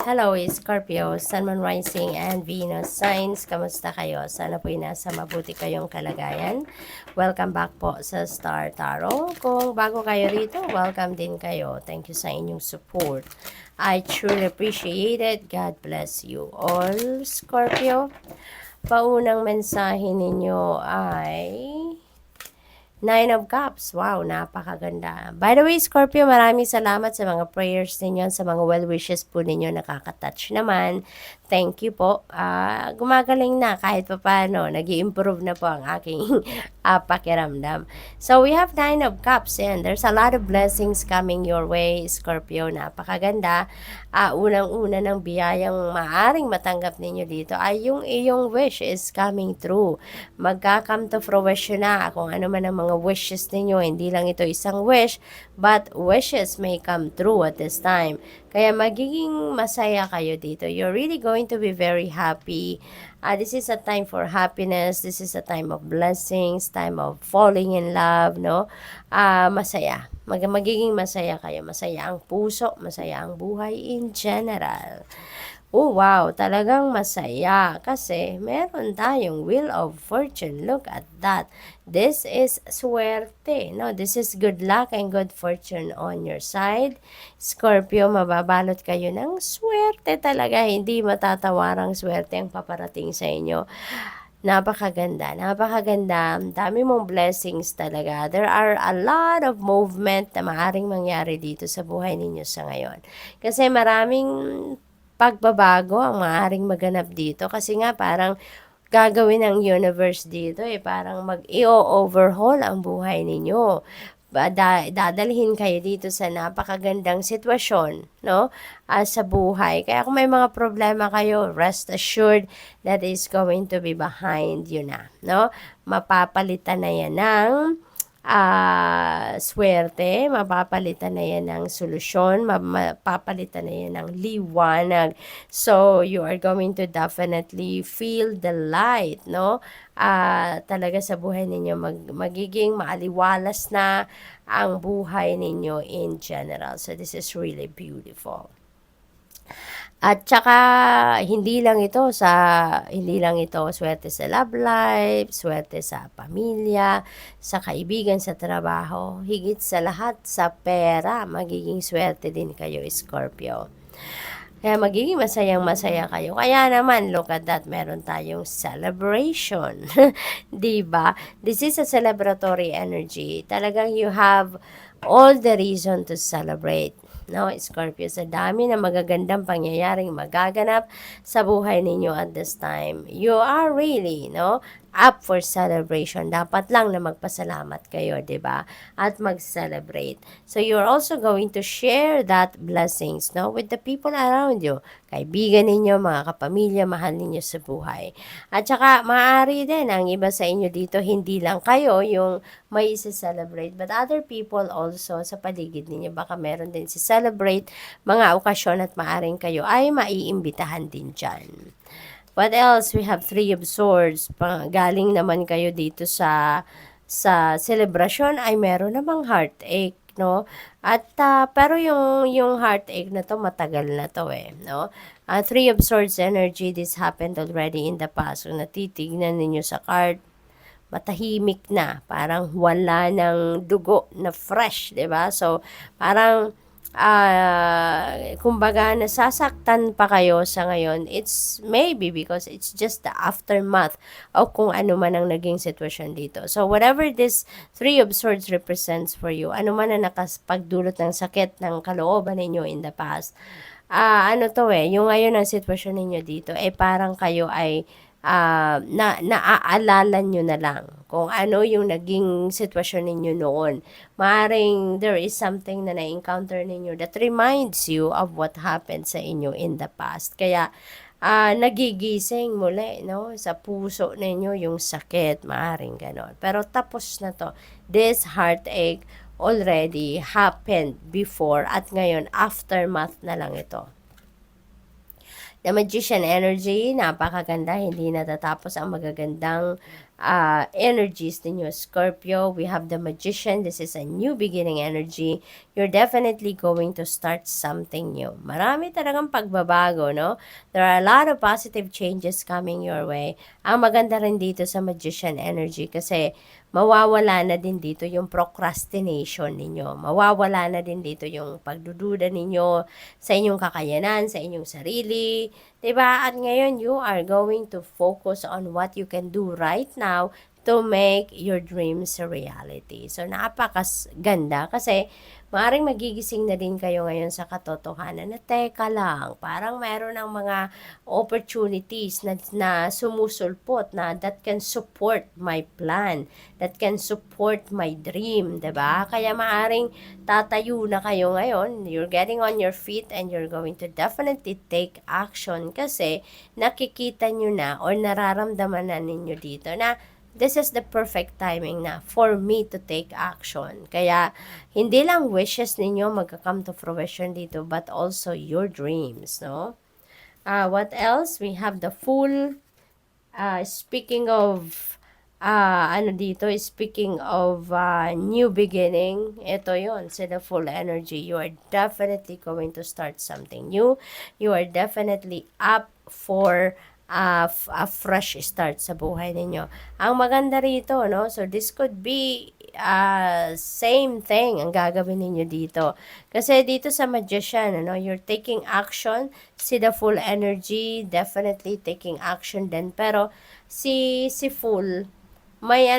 Hello, Scorpio, Sun, Moon, Rising, and Venus signs. Kamusta kayo? Sana po'y nasa mabuti kayong kalagayan. Welcome back po sa Star Tarot. Kung bago kayo rito, welcome din kayo. Thank you sa inyong support. I truly appreciate it. God bless you all, Scorpio. Paunang mensahe ninyo ay Nine of Cups. Wow, napakaganda. By the way, Scorpio, maraming salamat sa mga prayers ninyo, sa mga well wishes po ninyo, nakaka-touch naman. Thank you po. Gumagaling na kahit pa paano. Nag-i-improve na po ang aking pakiramdam. So, we have Nine of Cups and there's a lot of blessings coming your way, Scorpio. Napakaganda. Unang-una ng biyayang maaring matanggap ninyo dito ay yung iyong wish is coming true. Magka-come to fruition na kung ano man ang mga wishes ninyo. Hindi lang ito isang wish, but wishes may come true at this time. Kaya magiging masaya kayo dito. You're really going to be very happy. This is a time for happiness. This is a time of blessings, time of falling in love, no? Masaya. Magiging masaya kayo. Masaya ang puso, masaya ang buhay in general. Oh, wow, talagang masaya kasi meron tayong Wheel of Fortune. Look at that. This is swerte, no? This is good luck and good fortune on your side. Scorpio, mababalot kayo ng swerte talaga. Hindi matatawarang swerte ang paparating sa inyo. Napakaganda, napakaganda. Dami mong blessings talaga. There are a lot of movement na maaring mangyari dito sa buhay ninyo sa ngayon. Kasi maraming pagbabago ang maaaring maganap dito kasi nga parang gagawin ng universe dito parang mag-i-overhaul ang buhay ninyo. Dadalhin kayo dito sa napakagandang sitwasyon, no? Sa buhay. Kaya kung may mga problema kayo, rest assured that is going to be behind you na, no? Mapapalitan na yan ng swerte, mapapalitan na yan ng solusyon, mapapalitan na yan ng liwanag. So, you are going to definitely feel the light, no? Talaga sa buhay ninyo, magiging maaliwalas na ang buhay ninyo in general. So, this is really beautiful. At saka hindi lang ito swerte sa love life, swerte sa pamilya, sa kaibigan, sa trabaho, higit sa lahat sa pera, magiging swerte din kayo, Scorpio. Kaya magiging masayang-masaya kayo. Kaya naman, look at that, meron tayong celebration. 'Di ba? This is a celebratory energy. Talagang you have all the reason to celebrate. No, Scorpio, sa dami na magagandang pangyayaring magaganap sa buhay ninyo at this time. You are really, no, up for celebration. Dapat lang na magpasalamat kayo, 'di ba? At mag-celebrate. So you're also going to share that blessings, no, with the people around you. Kaibigan ninyo, mga kapamilya, mahal ninyo sa buhay. At saka maaari din ang iba sa inyo dito, hindi lang kayo yung may isi-celebrate, but other people also sa paligid ninyo. Baka meron din si-celebrate mga okasyon at maaring kayo ay maiimbitahan din dyan. What else? We have Three of Swords. Galing naman kayo dito sa celebration ay meron namang heartache, no? At pero yung heartache na to matagal na to no? Three of Swords energy, this happened already in the past. Kung natitignan ninyo sa card, matahimik na, parang wala ng dugo na fresh, 'di ba? So parang kumbaga nasasaktan pa kayo sa ngayon. It's maybe because it's just the aftermath o kung ano man ang naging sitwasyon dito. So whatever this Three of Swords represents for you, ano man ang nakapagdulot ng sakit ng kalooban ninyo in the past, yung ngayon ang sitwasyon ninyo dito, parang kayo ay naaalala nyo na lang kung ano yung naging sitwasyon ninyo noon. Maaring there is something na na-encounter ninyo that reminds you of what happened sa inyo in the past. Kaya, nagigising muli, no? Sa puso ninyo yung sakit, maaring ganon. Pero tapos na to. This heartache already happened before at ngayon, aftermath na lang ito. The Magician energy, napakaganda, hindi natatapos ang magagandang energies ninyo, Scorpio. We have the Magician. This is a new beginning energy. You're definitely going to start something new. Marami talagang pagbabago, no? There are a lot of positive changes coming your way. Ang maganda rin dito sa Magician energy kasi mawawala na din dito yung procrastination ninyo. Mawawala na din dito yung pagdududa ninyo sa inyong kakayanan, sa inyong sarili. 'Di ba? At ngayon, you are going to focus on what you can do right now to make your dreams a reality. So, napakaganda kasi maaaring magigising na din kayo ngayon sa katotohanan na teka lang, parang mayroon ng mga opportunities na sumusulpot na that can support my plan, that can support my dream, 'di ba? Kaya maaaring tatayo na kayo ngayon, you're getting on your feet and you're going to definitely take action kasi nakikita nyo na or nararamdaman na ninyo dito na this is the perfect timing na for me to take action. Kaya, hindi lang wishes ninyo magka-come to fruition dito, but also your dreams, no? What else? We have the Fool. Speaking of, speaking of new beginning, ito yon sa the Full energy. You are definitely going to start something new. You are definitely up for a fresh start sa buhay ninyo. Ang maganda rito, no? So, this could be same thing ang gagawin ninyo dito. Kasi dito sa Magician, ano, you're taking action. See the Full energy, definitely taking action din. Pero, si Full, may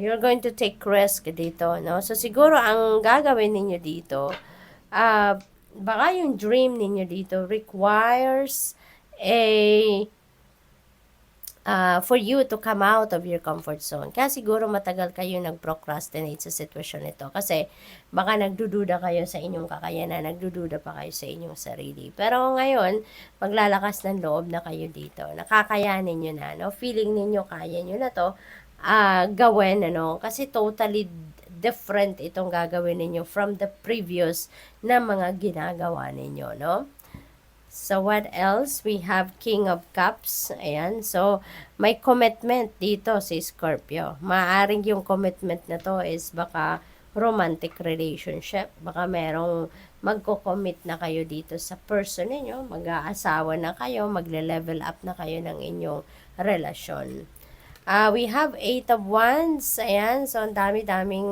you're going to take risk dito, no? So, siguro ang gagawin ninyo dito, baka yung dream ninyo dito requires for you to come out of your comfort zone. Kaya siguro matagal kayo nag-procrastinate sa sitwasyon nito. Kasi baka nagdududa kayo sa inyong kakayanan, nagdududa pa kayo sa inyong sarili. Pero ngayon, maglalakas ng loob na kayo dito. Nakakayanin nyo na, no? Feeling ninyo kaya nyo na to gawin, ano? Kasi totally different itong gagawin ninyo from the previous na mga ginagawa ninyo, no? So, what else? We have King of Cups. Ayan. So, may commitment dito si Scorpio. Maaring yung commitment na to is baka romantic relationship. Baka merong magko-commit na kayo dito sa person ninyo. Mag-aasawa na kayo. Magle-level up na kayo ng inyong relasyon. We have 8 of Wands. Ayan. So, ang dami-daming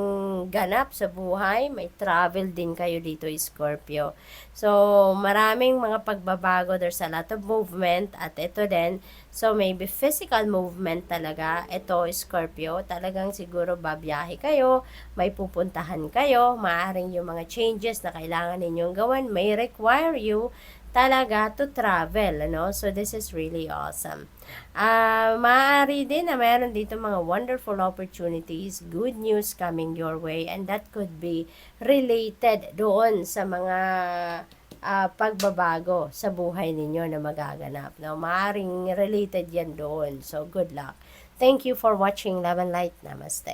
ganap sa buhay. May travel din kayo dito, Scorpio. So, maraming mga pagbabago. There's a lot of movement. At ito din. So, maybe physical movement talaga. Ito, Scorpio. Talagang siguro babiyahe kayo. May pupuntahan kayo. Maaring yung mga changes na kailangan ninyong gawin may require you talaga to travel, ano? So, this is really awesome. Maaari din na mayroon dito mga wonderful opportunities, good news coming your way, and that could be related doon sa mga pagbabago sa buhay ninyo na magaganap. No? Maaring related yan doon. So, good luck. Thank you for watching Love and Light. Namaste.